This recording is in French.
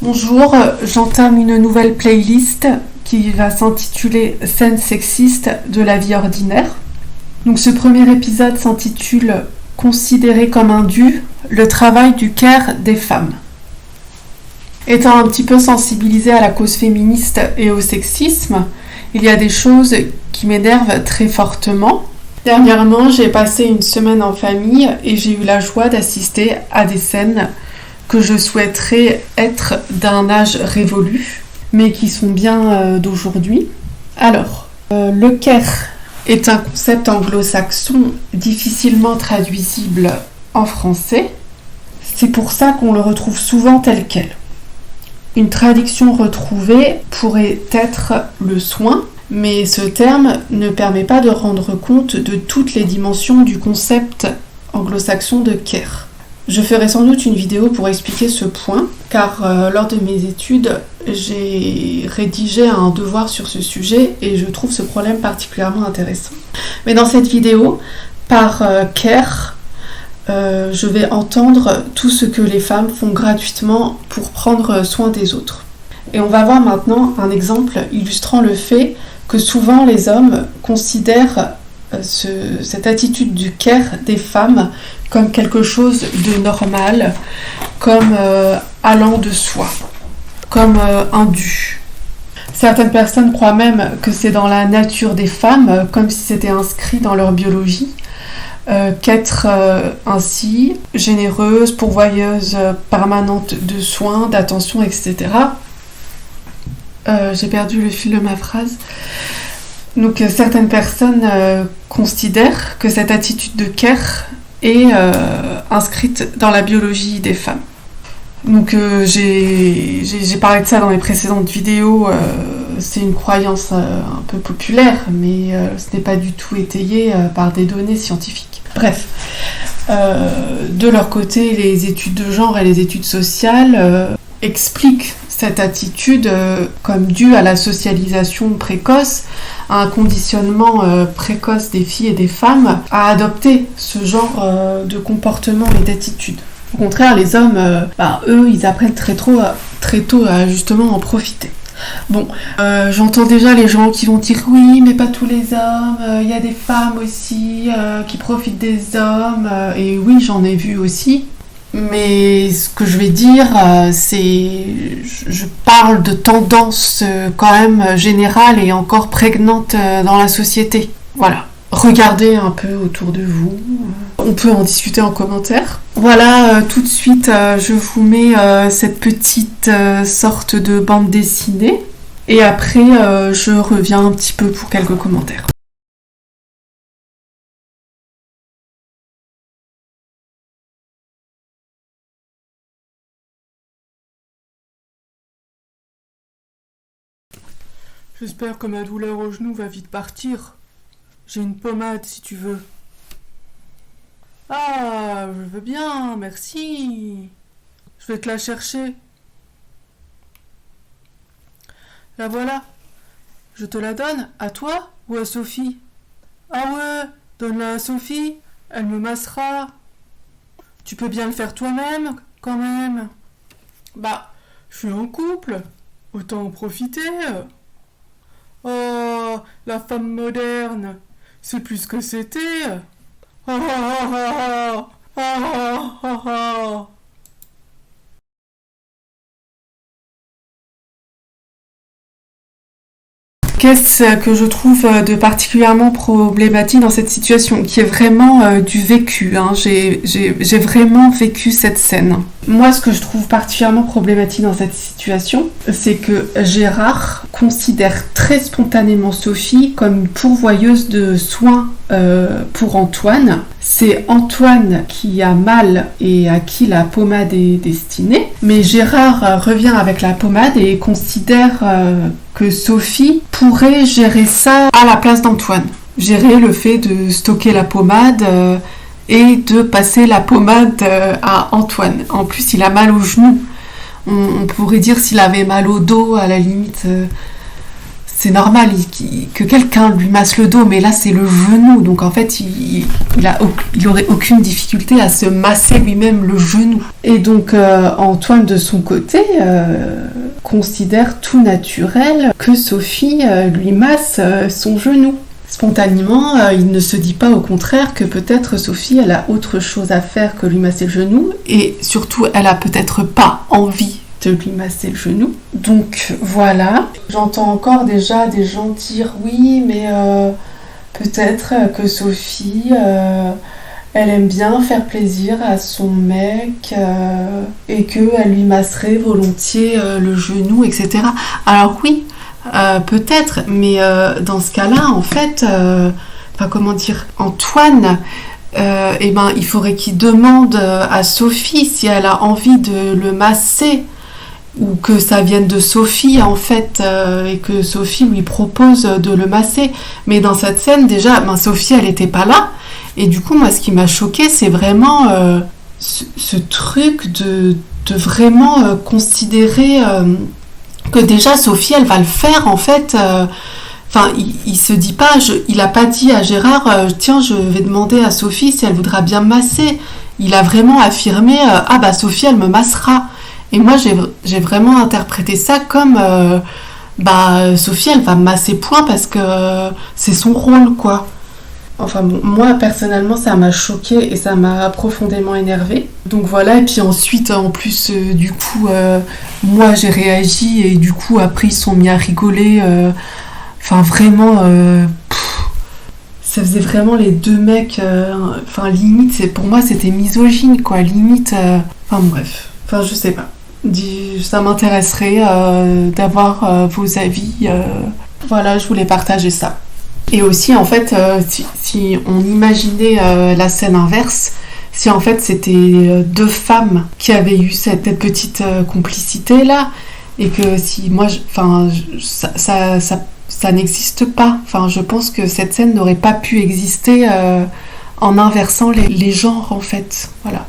Bonjour, j'entame une nouvelle playlist qui va s'intituler Scènes sexistes de la vie ordinaire. Donc ce premier épisode s'intitule Considérer comme un dû, le travail du care des femmes. Étant un petit peu sensibilisée à la cause féministe et au sexisme, il y a des choses qui m'énervent très fortement. Dernièrement, j'ai passé une semaine en famille et j'ai eu la joie d'assister à des scènes que je souhaiterais être d'un âge révolu, mais qui sont bien d'aujourd'hui. Alors, le care est un concept anglo-saxon difficilement traduisible en français. C'est pour ça qu'on le retrouve souvent tel quel. Une traduction retrouvée pourrait être le soin, mais ce terme ne permet pas de rendre compte de toutes les dimensions du concept anglo-saxon de care. Je ferai sans doute une vidéo pour expliquer ce point, car lors de mes études, j'ai rédigé un devoir sur ce sujet et je trouve ce problème particulièrement intéressant. Mais dans cette vidéo, par care, je vais entendre tout ce que les femmes font gratuitement pour prendre soin des autres. Et on va voir maintenant un exemple illustrant le fait que souvent les hommes considèrent cette attitude du care des femmes comme quelque chose de normal, comme allant de soi, comme un dû. Certaines personnes croient même que c'est dans la nature des femmes, comme si c'était inscrit dans leur biologie, qu'être ainsi, généreuse, pourvoyeuse permanente de soins, d'attention, etc. J'ai perdu le fil de ma phrase. Donc certaines personnes considèrent que cette attitude de care est inscrite dans la biologie des femmes. Donc j'ai parlé de ça dans mes précédentes vidéos, c'est une croyance un peu populaire, mais ce n'est pas du tout étayé par des données scientifiques. Bref, de leur côté, les études de genre et les études sociales expliquent cette attitude comme due à la socialisation précoce, à un conditionnement précoce des filles et des femmes à adopter ce genre de comportement et d'attitude. Au contraire, les hommes, eux, ils apprennent très tôt à justement en profiter. Bon, j'entends déjà les gens qui vont dire oui, mais pas tous les hommes, il y a des femmes aussi qui profitent des hommes, et oui, j'en ai vu aussi. Mais ce que je vais dire, je parle de tendances quand même générales et encore prégnantes dans la société. Voilà. Regardez un peu autour de vous. On peut en discuter en commentaire. Voilà, tout de suite, je vous mets cette petite sorte de bande dessinée. Et après, je reviens un petit peu pour quelques commentaires. J'espère que ma douleur au genou va vite partir. J'ai une pommade si tu veux. Ah, je veux bien, merci. Je vais te la chercher. La voilà. Je te la donne, à toi ou à Sophie? Ah ouais, donne-la à Sophie, elle me massera. Tu peux bien le faire toi-même, quand même. Je suis en couple, autant en profiter. Oh, la femme moderne, c'est plus ce que c'était. Oh, oh, oh, oh, oh, oh, oh. Qu'est-ce que je trouve de particulièrement problématique dans cette situation, qui est vraiment du vécu, hein. J'ai vraiment vécu cette scène. Moi, ce que je trouve particulièrement problématique dans cette situation, c'est que Gérard considère très spontanément Sophie comme une pourvoyeuse de soins pour Antoine. C'est Antoine qui a mal et à qui la pommade est destinée. Mais Gérard revient avec la pommade et considère que Sophie pourrait gérer ça à la place d'Antoine. Gérer le fait de stocker la pommade et de passer la pommade à Antoine. En plus, il a mal au genou. On pourrait dire s'il avait mal au dos, à la limite, c'est normal que quelqu'un lui masse le dos, mais là c'est le genou, donc en fait il aurait aucune difficulté à se masser lui-même le genou. Et donc Antoine de son côté considère tout naturel que Sophie lui masse son genou. Spontanément, il ne se dit pas au contraire que peut-être Sophie elle a autre chose à faire que lui masser le genou, et surtout elle a peut-être pas envie de lui masser le genou. Donc voilà, j'entends encore déjà des gens dire oui mais peut-être que Sophie elle aime bien faire plaisir à son mec et qu'elle lui masserait volontiers le genou, etc. Alors oui, peut-être, mais dans ce cas-là, en fait, Antoine, il faudrait qu'il demande à Sophie si elle a envie de le masser, ou que ça vienne de Sophie, en fait, et que Sophie lui propose de le masser. Mais dans cette scène, déjà, Sophie, elle n'était pas là, et du coup, moi, ce qui m'a choquée, c'est vraiment ce truc de vraiment considérer... que déjà Sophie elle va le faire en fait, il se dit pas, il a pas dit à Gérard tiens je vais demander à Sophie si elle voudra bien me masser. Il a vraiment affirmé Sophie elle me massera. Et moi j'ai vraiment interprété ça comme Sophie elle va me masser point parce que c'est son rôle quoi. Enfin bon, moi personnellement ça m'a choquée et ça m'a profondément énervée. Donc voilà, et puis ensuite en plus moi j'ai réagi et du coup après ils sont mis à rigoler. Vraiment, ça faisait vraiment les deux mecs, limite pour moi c'était misogyne quoi, limite. Bref, je sais pas. Ça m'intéresserait d'avoir vos avis. Voilà, je voulais partager ça. Et aussi, en fait, si on imaginait la scène inverse, si en fait c'était deux femmes qui avaient eu cette petite complicité-là, et que si moi, ça n'existe pas. Je pense que cette scène n'aurait pas pu exister en inversant les genres, en fait. Voilà.